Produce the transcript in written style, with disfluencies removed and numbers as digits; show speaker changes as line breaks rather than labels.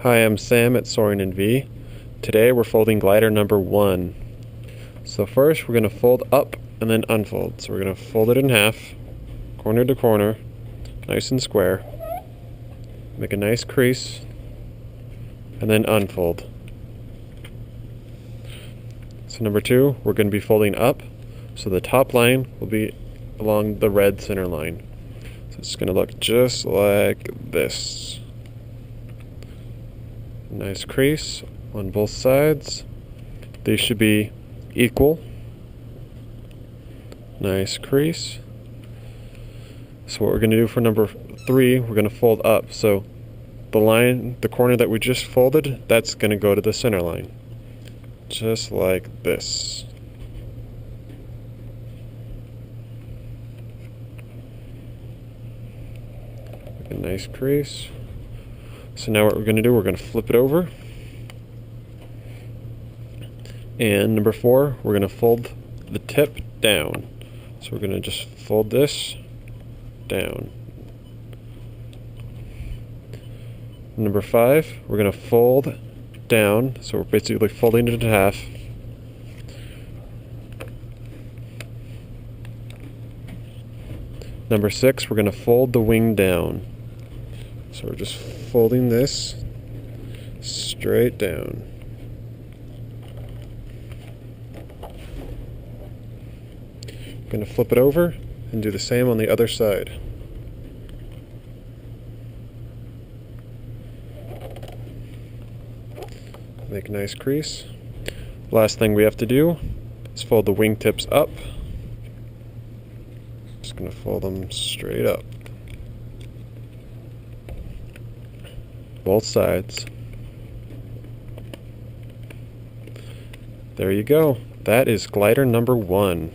Hi, I'm Sam at SoaringNV. Today we're folding glider number 1. So first we're going to fold up and then unfold. So we're going to fold it in half, corner to corner, nice and square. Make a nice crease, and then unfold. So number 2, we're going to be folding up, so the top line will be along the red center line. So it's going to look just like this. Nice crease on both sides. These should be equal. Nice crease. So what we're going to do for number 3, we're going to fold up. So the line, the corner that we just folded, that's going to go to the center line. Just like this. Make a nice crease. So now what we're going to do, we're going to flip it over. And number 4, we're going to fold the tip down. So we're going to just fold this down. Number 5, we're going to fold down. So we're basically folding it in half. Number 6, we're going to fold the wing down. So we're just folding this straight down. I'm going to flip it over and do the same on the other side. Make a nice crease. Last thing we have to do is fold the wingtips up. Just going to fold them straight up. Both sides. There you go. That is glider number 1.